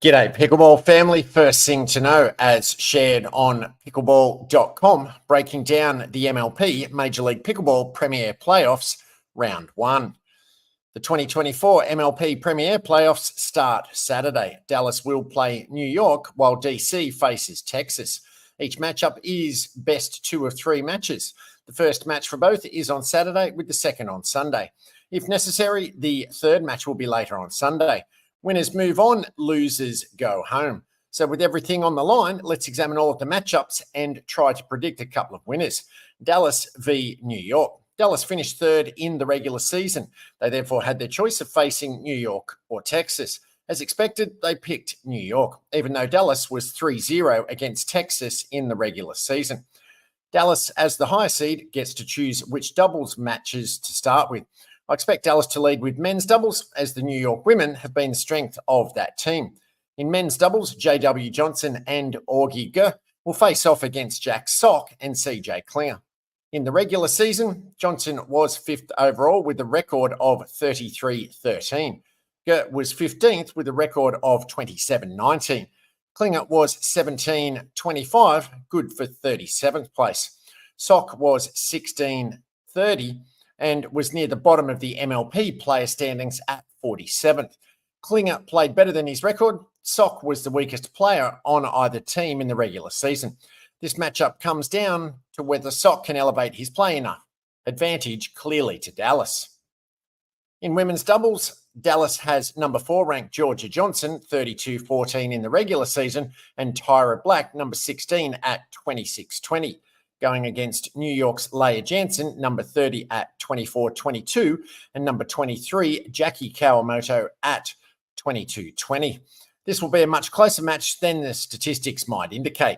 G'day, Pickleball family. First thing to know, as shared on pickleball.com, breaking down the MLP Major League Pickleball Premier Playoffs Round 1. The 2024 MLP Premier Playoffs start Saturday. Dallas will play New York while DC faces Texas. Each matchup is best 2 of 3 matches. The first match for both is on Saturday, with the second on Sunday. If necessary, the third match will be later on Sunday. Winners move on, losers go home. So with everything on the line, let's examine all of the matchups and try to predict a couple of winners. Dallas v New York. Dallas finished third in the regular season. They therefore had their choice of facing New York or Texas. As expected, they picked New York, even though Dallas was 3-0 against Texas in the regular season. Dallas, as the higher seed, gets to choose which doubles matches to start with. I expect Dallas to lead with men's doubles, as the New York women have been the strength of that team. In men's doubles, J.W. Johnson and Augie Ge will face off against Jack Sock and C.J. Klinger. In the regular season, Johnson was 5th overall with a record of 33-13. Ge was 15th with a record of 27-19. Klinger was 17-25, good for 37th place. Sock was 16-30 and was near the bottom of the MLP player standings at 47th. Klinger played better than his record. Sock was the weakest player on either team in the regular season. This matchup comes down to whether Sock can elevate his play enough. Advantage clearly to Dallas. In women's doubles, Dallas has number 4 ranked Georgia Johnson, 32-14 in the regular season, and Tyra Black, number 16 at 26-20. Going against New York's Leia Jansen, number 30 at 24-22, and number 23, Jackie Kawamoto at 22-20. This will be a much closer match than the statistics might indicate.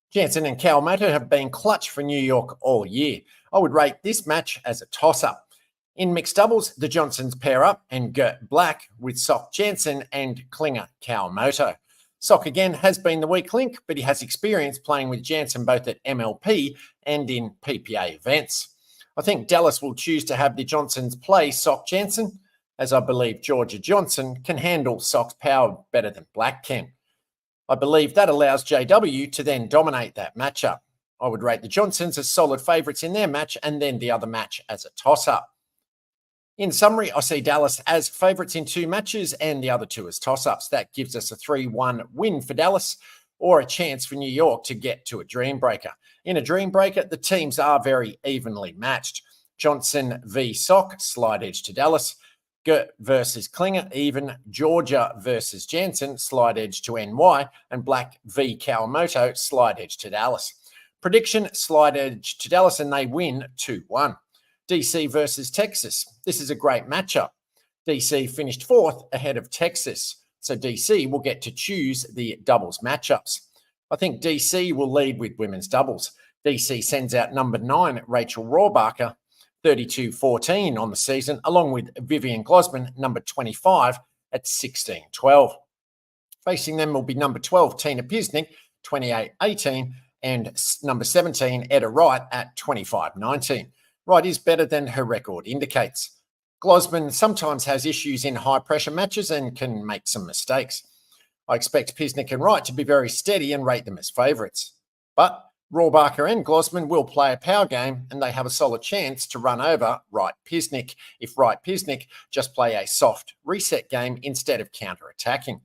Jansen and Kawamoto have been clutch for New York all year. I would rate this match as a toss-up. In mixed doubles, the Johnsons pair up and Gert Black with Sock Jansen and Klinger Kawamoto. Sock again has been the weak link, but he has experience playing with Jansen both at MLP and in PPA events. I think Dallas will choose to have the Johnsons play Sock Jansen, as I believe Georgia Johnson can handle Sock's power better than Black can. I believe that allows JW to then dominate that matchup. I would rate the Johnsons as solid favourites in their match and then the other match as a toss-up. In summary, I see Dallas as favourites in 2 matches and the other 2 as toss-ups. That gives us a 3-1 win for Dallas, or a chance for New York to get to a dream breaker. In a dream breaker, the teams are very evenly matched. Johnson v Sock, slide edge to Dallas. Ge versus Klinger, even. Georgia versus Jansen, slide edge to NY. And Black v Kawamoto, slide edge to Dallas. Prediction, slide edge to Dallas, and they win 2-1. DC versus Texas. This is a great matchup. DC finished 4th ahead of Texas, so DC will get to choose the doubles matchups. I think DC will lead with women's doubles. DC sends out number 9, Rachel Rohrbacher, 32-14 on the season, along with Vivian Glosman, number 25, at 16-12. Facing them will be number 12, Tina Pisnik, 28-18, and number 17, Etta Wright, at 25-19. Wright is better than her record indicates. Glosman sometimes has issues in high-pressure matches and can make some mistakes. I expect Pisnik and Wright to be very steady and rate them as favourites. But Rohrbacher and Glosman will play a power game, and they have a solid chance to run over Wright-Pisnik if Wright-Pisnik just play a soft reset game instead of counter-attacking.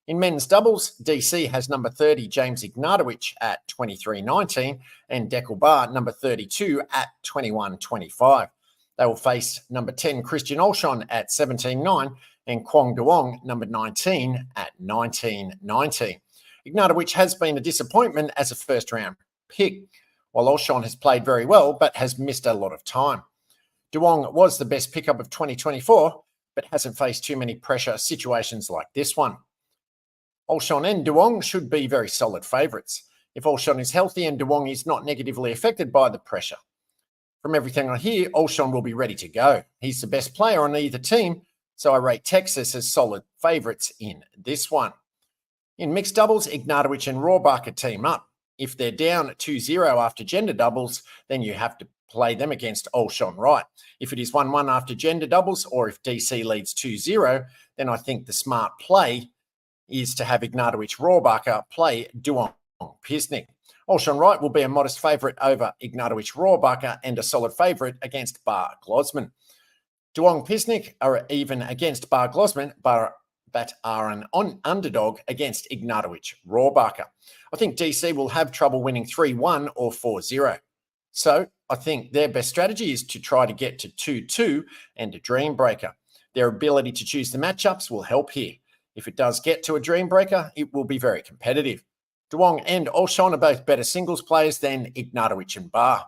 In men's doubles, DC has number 30, James Ignatowicz, at 23-19, and Deckel Bar, number 32, at 21-25. They will face number 10, Christian Olshon, at 17-9, and Kwong Duong, number 19, at 19-19. Ignatowicz has been a disappointment as a first-round pick, while Olshon has played very well but has missed a lot of time. Duong was the best pickup of 2024, but hasn't faced too many pressure situations like this one. Olshon and Duong should be very solid favourites if Olshon is healthy and Duong is not negatively affected by the pressure. From everything I hear, Olshon will be ready to go. He's the best player on either team, so I rate Texas as solid favourites in this one. In mixed doubles, Ignatowicz and Rohrbacher team up. If they're down 2-0 after gender doubles, then you have to play them against Olshon Wright. If it is 1-1 after gender doubles, or if DC leads 2-0, then I think the smart play is to have Ignatowicz Rohrbacher play Duong Pisnik. Olshan Wright will be a modest favourite over Ignatowicz Rohrbacher and a solid favourite against Bar Glosman. Duong Pisnik are even against Bar Glosman, but are an underdog against Ignatowicz Rohrbacher. I think DC will have trouble winning 3-1 or 4-0. So I think their best strategy is to try to get to 2-2 and a dream breaker. Their ability to choose the matchups will help here. If it does get to a dream breaker, it will be very competitive. Duong and Olshan are both better singles players than Ignatowicz and Bar,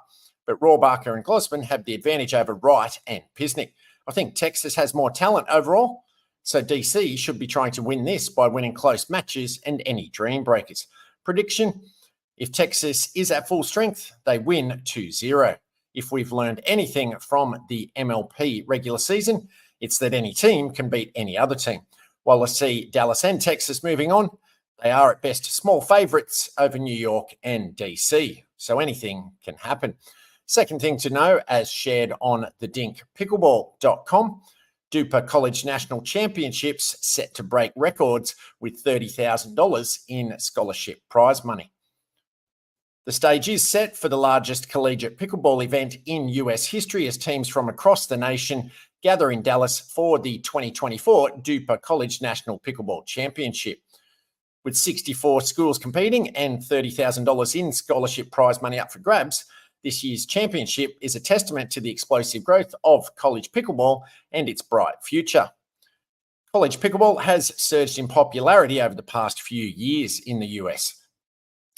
but Rohrbacher and Glosman have the advantage over Wright and Pisnik. I think Texas has more talent overall, so DC should be trying to win this by winning close matches and any dream breakers. Prediction: if Texas is at full strength, they win 2-0. If we've learned anything from the MLP regular season, it's that any team can beat any other team. While I see Dallas and Texas moving on, they are at best small favourites over New York and DC, so anything can happen. Second thing to know, as shared on the dinkpickleball.com, Duper College National Championships set to break records with $30,000 in scholarship prize money. The stage is set for the largest collegiate pickleball event in US history as teams from across the nation gather in Dallas for the 2024 Duper College National Pickleball Championship. With 64 schools competing and $30,000 in scholarship prize money up for grabs, this year's championship is a testament to the explosive growth of college pickleball and its bright future. College pickleball has surged in popularity over the past few years in the US.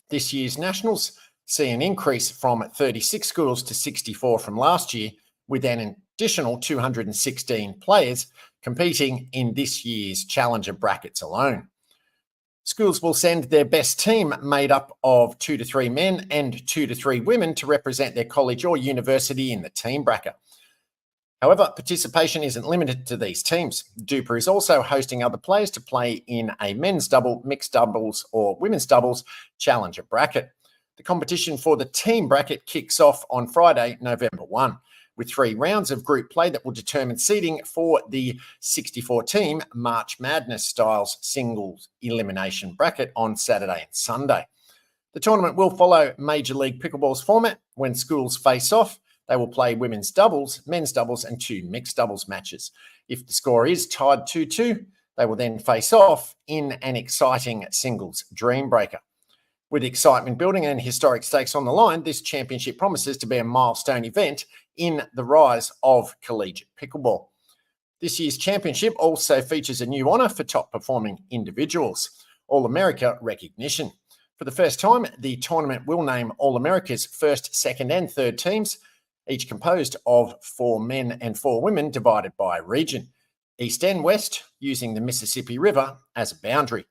This year's Nationals see an increase from 36 schools to 64 from last year, with an additional 216 players competing in this year's challenger brackets alone. Schools will send their best team made up of 2 to 3 men and 2 to 3 women to represent their college or university in the team bracket. However, participation isn't limited to these teams. Duper is also hosting other players to play in a men's double, mixed doubles, or women's doubles challenger bracket. The competition for the team bracket kicks off on Friday, November 1, with 3 rounds of group play that will determine seeding for the 64-team March Madness-styles singles elimination bracket on Saturday and Sunday. The tournament will follow Major League Pickleball's format. When schools face off, they will play women's doubles, men's doubles, and 2 mixed doubles matches. If the score is tied 2-2, they will then face off in an exciting singles dream breaker. With excitement building and historic stakes on the line, this championship promises to be a milestone event in the rise of collegiate pickleball. This year's championship also features a new honour for top performing individuals, All-America recognition. For the first time, the tournament will name All-America's first, second and third teams, each composed of 4 men and 4 women divided by region, east and west, using the Mississippi River as a boundary.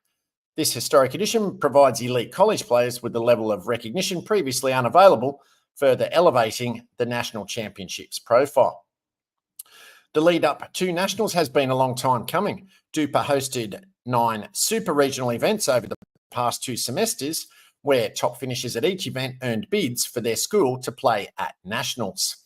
This historic edition provides elite college players with the level of recognition previously unavailable, further elevating the national championships profile. The lead up to Nationals has been a long time coming. Duper hosted 9 super regional events over the past 2 semesters, where top finishers at each event earned bids for their school to play at Nationals.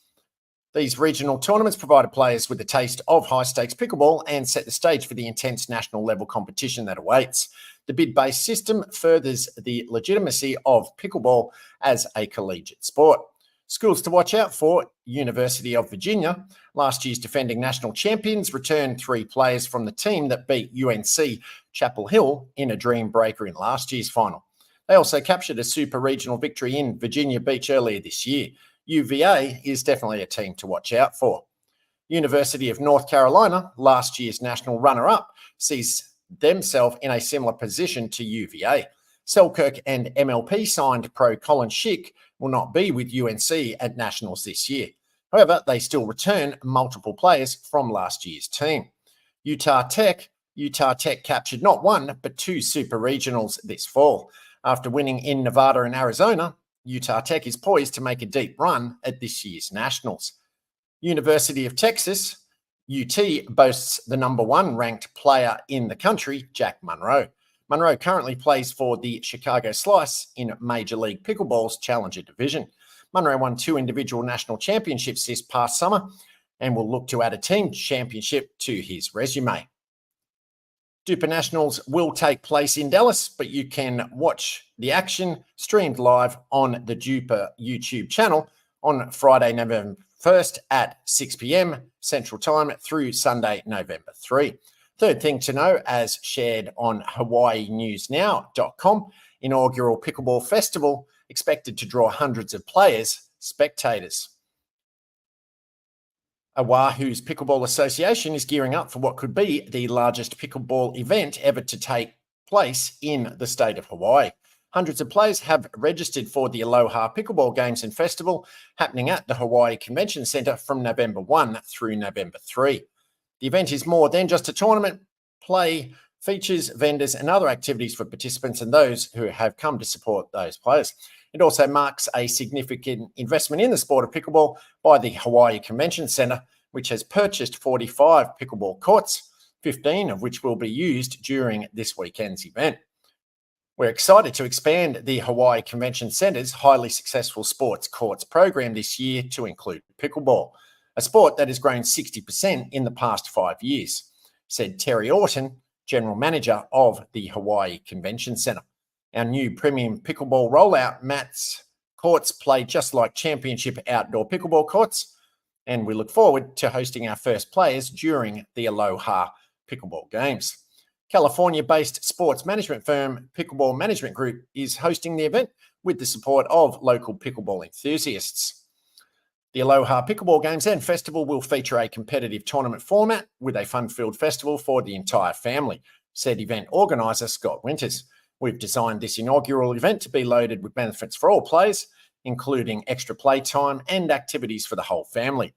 These regional tournaments provided players with a taste of high-stakes pickleball and set the stage for the intense national-level competition that awaits. The bid-based system furthers the legitimacy of pickleball as a collegiate sport. Schools to watch out for: University of Virginia. Last year's defending national champions returned 3 players from the team that beat UNC Chapel Hill in a dream breaker in last year's final. They also captured a super regional victory in Virginia Beach earlier this year. UVA is definitely a team to watch out for. University of North Carolina, last year's national runner-up, sees themselves in a similar position to UVA. Selkirk and MLP signed pro Colin Schick will not be with UNC at Nationals this year. However, they still return multiple players from last year's team. Utah Tech captured not 1, but 2 super regionals this fall. After winning in Nevada and Arizona, Utah Tech is poised to make a deep run at this year's Nationals. University of Texas, UT, boasts the number 1 ranked player in the country, Jack Monroe. Monroe currently plays for the Chicago Slice in Major League Pickleball's Challenger Division. Monroe won 2 individual national championships this past summer and will look to add a team championship to his resume. Duper Nationals will take place in Dallas, but you can watch the action streamed live on the Duper YouTube channel on Friday, November 1st at 6 p.m. Central Time through Sunday, November 3. Third thing to know, as shared on HawaiiNewsNow.com, inaugural Pickleball Festival expected to draw hundreds of players, spectators. Oahu's Pickleball Association is gearing up for what could be the largest pickleball event ever to take place in the state of Hawaii. Hundreds of players have registered for the Aloha Pickleball Games and Festival happening at the Hawaii Convention Centre from November 1 through November 3. The event is more than just a tournament. Play features, vendors and other activities for participants and those who have come to support those players. It also marks a significant investment in the sport of pickleball by the Hawaii Convention Centre, which has purchased 45 pickleball courts, 15 of which will be used during this weekend's event. We're excited to expand the Hawaii Convention Centre's highly successful sports courts program this year to include pickleball, a sport that has grown 60% in the past 5 years, said Terry Orton, General Manager of the Hawaii Convention Centre. Our new premium pickleball rollout mats courts play just like championship outdoor pickleball courts, and we look forward to hosting our first players during the Aloha Pickleball Games. California-based sports management firm Pickleball Management Group is hosting the event with the support of local pickleball enthusiasts. The Aloha Pickleball Games and Festival will feature a competitive tournament format with a fun-filled festival for the entire family, said event organiser Scott Winters. We've designed this inaugural event to be loaded with benefits for all players, including extra playtime and activities for the whole family.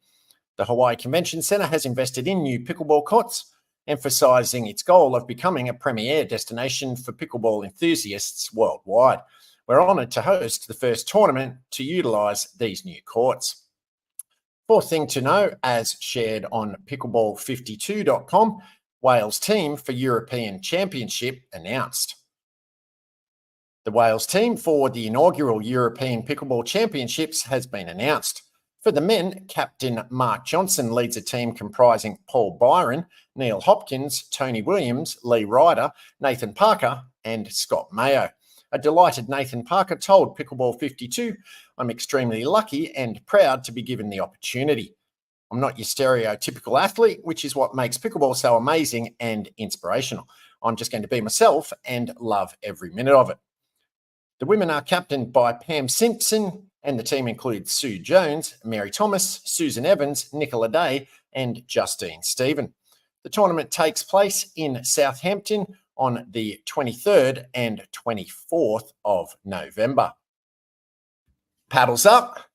The Hawaii Convention Centre has invested in new pickleball courts, emphasising its goal of becoming a premier destination for pickleball enthusiasts worldwide. We're honoured to host the first tournament to utilise these new courts. Fourth thing to know, as shared on pickleball52.com, Wales team for European Championship announced. The Wales team for the inaugural European Pickleball Championships has been announced. For the men, Captain Mark Johnson leads a team comprising Paul Byron, Neil Hopkins, Tony Williams, Lee Ryder, Nathan Parker and Scott Mayo. A delighted Nathan Parker told Pickleball 52, "I'm extremely lucky and proud to be given the opportunity. I'm not your stereotypical athlete, which is what makes pickleball so amazing and inspirational. I'm just going to be myself and love every minute of it." The women are captained by Pam Simpson, and the team includes Sue Jones, Mary Thomas, Susan Evans, Nicola Day, and Justine Stephen. The tournament takes place in Southampton on the 23rd and 24th of November. Paddles up.